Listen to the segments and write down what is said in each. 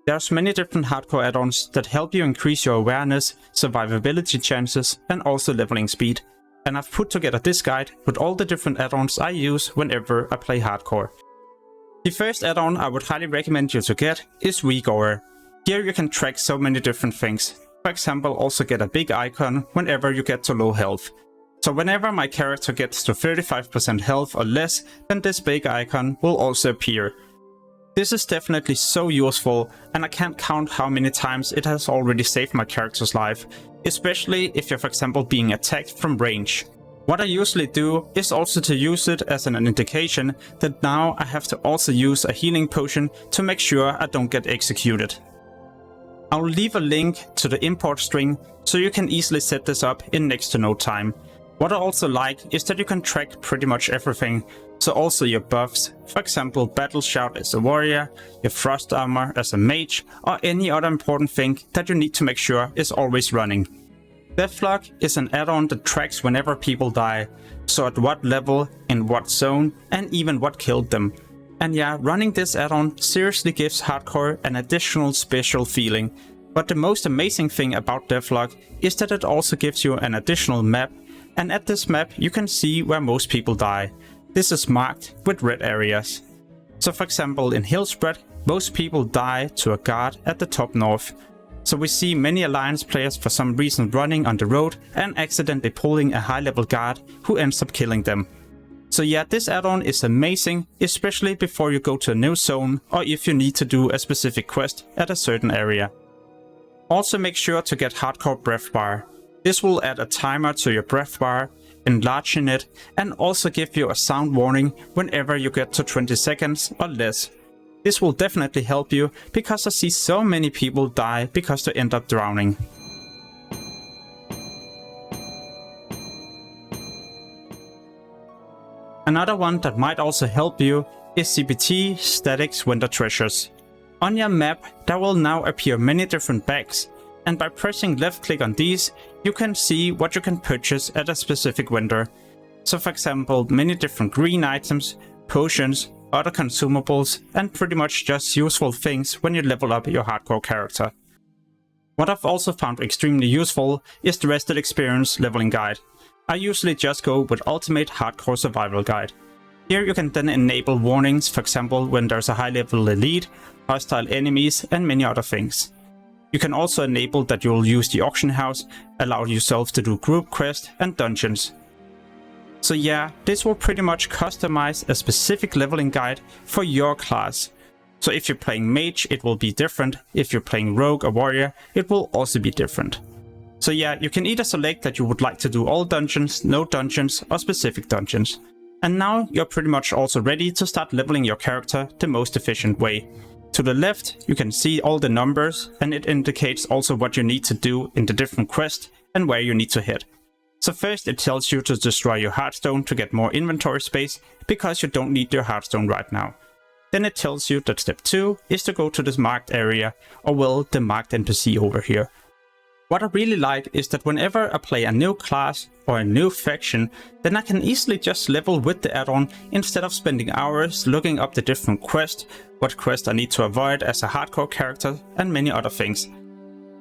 There's many different hardcore add-ons that help you increase your awareness, survivability chances, and also leveling speed. And I've put together this guide with all the different add-ons I use whenever I play hardcore. The first add-on I would highly recommend you to get is Regorer. Here you can track so many different things. For example, also get a big icon whenever you get to low health. So whenever my character gets to 35% health or less, then this big icon will also appear. This is definitely so useful, and I can't count how many times it has already saved my character's life, especially if you're for example being attacked from range. What I usually do is also to use it as an indication that now I have to also use a healing potion to make sure I don't get executed. I'll leave a link to the import string so you can easily set this up in next to no time. What I also like is that you can track pretty much everything, so also your buffs, for example Battle Shout as a warrior, your Frost Armor as a mage, or any other important thing that you need to make sure is always running. Deathlog is an add-on that tracks whenever people die, so at what level, in what zone, and even what killed them. And yeah, running this add-on seriously gives hardcore an additional special feeling. But the most amazing thing about Deathlog is that it also gives you an additional map, and at this map you can see where most people die. This is marked with red areas. So for example in Hillspread, most people die to a guard at the top north. So we see many alliance players for some reason running on the road and accidentally pulling a high level guard who ends up killing them. So yeah, this add-on is amazing, especially before you go to a new zone or if you need to do a specific quest at a certain area. Also make sure to get Hardcore Breath Bar. This will add a timer to your breath bar, enlarging it, and also give you a sound warning whenever you get to 20 seconds or less. This will definitely help you, because I see so many people die because they end up drowning. Another one that might also help you is CPT Statics Winter Treasures. On your map there will now appear many different bags, and by pressing left click on these you can see what you can purchase at a specific vendor. So for example many different green items, potions, other consumables, and pretty much just useful things when you level up your hardcore character. What I've also found extremely useful is the Rested Experience leveling guide. I usually just go with Ultimate Hardcore Survival Guide. Here you can then enable warnings, for example when there's a high level elite, hostile enemies, and many other things. You can also enable that you'll use the auction house, allow yourself to do group quests and dungeons. So yeah, this will pretty much customize a specific leveling guide for your class. So if you're playing mage it will be different, if you're playing rogue or warrior it will also be different. So yeah, you can either select that you would like to do all dungeons, no dungeons, or specific dungeons. And now you're pretty much also ready to start leveling your character the most efficient way. To the left you can see all the numbers, and it indicates also what you need to do in the different quests and where you need to hit. So first it tells you to destroy your Hearthstone to get more inventory space, because you don't need your Hearthstone right now. Then it tells you that step 2 is to go to this marked area, or well, the marked NPC over here. What I really like is that whenever I play a new class or a new faction, then I can easily just level with the add-on instead of spending hours looking up the different quests, what quest I need to avoid as a hardcore character, and many other things.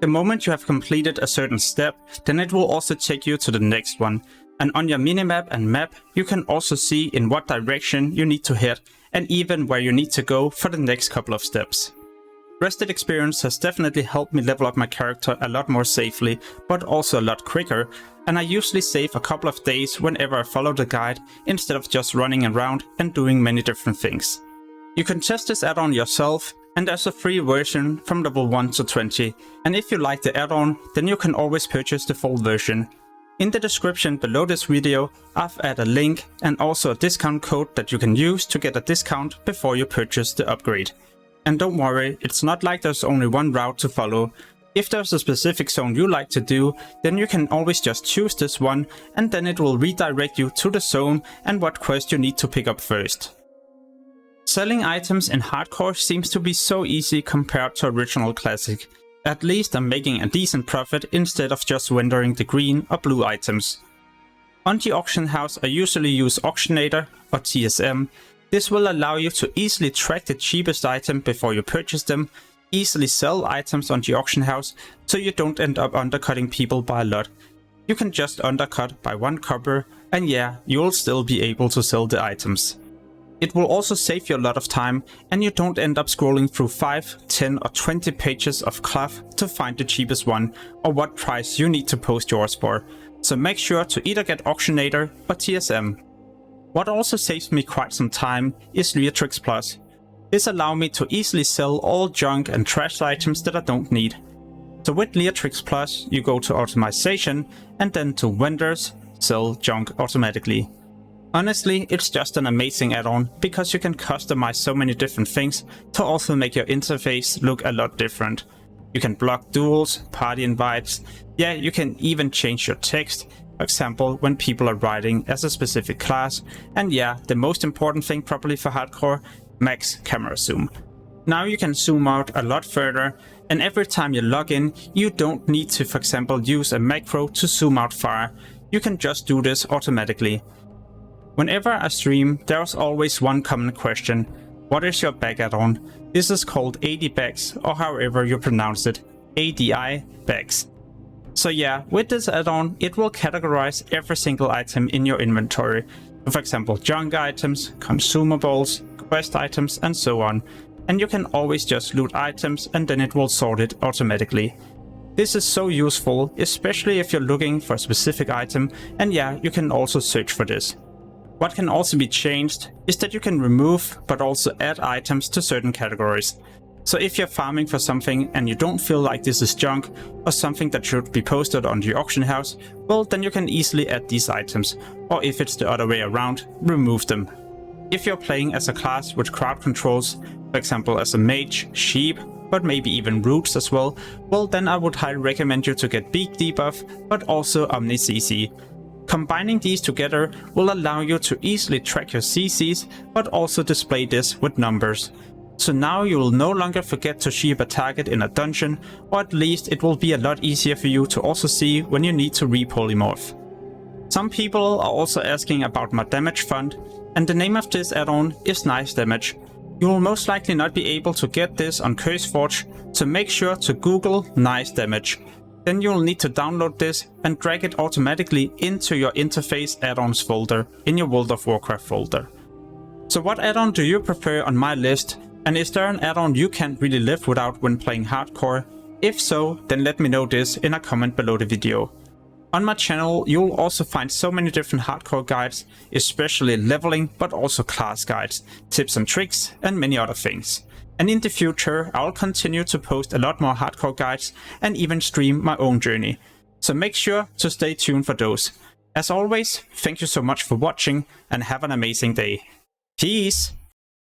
The moment you have completed a certain step, then it will also take you to the next one. And on your minimap and map, you can also see in what direction you need to head, and even where you need to go for the next couple of steps. Rested Experience has definitely helped me level up my character a lot more safely, but also a lot quicker, and I usually save a couple of days whenever I follow the guide, instead of just running around and doing many different things. You can test this add-on yourself, and there's a free version from level 1 to 20, and if you like the add-on, then you can always purchase the full version. In the description below this video, I've added a link and also a discount code that you can use to get a discount before you purchase the upgrade. And don't worry, it's not like there's only one route to follow. If there's a specific zone you like to do, then you can always just choose this one, and then it will redirect you to the zone and what quest you need to pick up first. Selling items in hardcore seems to be so easy compared to original classic. At least I'm making a decent profit instead of just rendering the green or blue items. On the auction house I usually use Auctionator or TSM. This will allow you to easily track the cheapest item before you purchase them, easily sell items on the auction house so you don't end up undercutting people by a lot. You can just undercut by 1 copper and yeah, you'll still be able to sell the items. It will also save you a lot of time and you don't end up scrolling through 5, 10 or 20 pages of cloth to find the cheapest one or what price you need to post yours for. So make sure to either get Auctionator or TSM. What also saves me quite some time is Leatrix Plus. This allows me to easily sell all junk and trash items that I don't need. So with Leatrix Plus you go to Optimization and then to Vendors, sell junk automatically. Honestly, it's just an amazing add-on because you can customize so many different things to also make your interface look a lot different. You can block duels, party invites, yeah, you can even change your text, for example when people are writing as a specific class, and yeah, the most important thing probably for hardcore, max camera zoom. Now you can zoom out a lot further, and every time you log in, you don't need to, for example, use a macro to zoom out far. You can just do this automatically. Whenever I stream, there's always one common question. What is your bag add-on? This is called Adibags, or however you pronounce it, Adibags. So yeah, with this add-on, it will categorize every single item in your inventory. For example, junk items, consumables, quest items, and so on. And you can always just loot items and then it will sort it automatically. This is so useful, especially if you're looking for a specific item, and yeah, you can also search for this. What can also be changed is that you can remove but also add items to certain categories. So if you're farming for something and you don't feel like this is junk or something that should be posted on the auction house, well then you can easily add these items, or if it's the other way around, remove them. If you're playing as a class with crowd controls, for example as a mage, sheep, but maybe even roots as well, well then I would highly recommend you to get Bigdebuff but also OmniCC. Combining these together will allow you to easily track your CCs, but also display this with numbers. So now you will no longer forget to sheep a target in a dungeon, or at least it will be a lot easier for you to also see when you need to repolymorph. Some people are also asking about my damage font, and the name of this add-on is NiceDamage. You will most likely not be able to get this on CurseForge, so make sure to Google NiceDamage. Then you'll need to download this and drag it automatically into your interface add-ons folder in your World of Warcraft folder. So what add-on do you prefer on my list? And is there an add-on you can't really live without when playing hardcore? If so, then let me know this in a comment below the video. On my channel you'll also find so many different hardcore guides, especially leveling but also class guides, tips and tricks and many other things. And in the future I'll continue to post a lot more hardcore guides and even stream my own journey. So make sure to stay tuned for those. As always, thank you so much for watching and have an amazing day. Peace!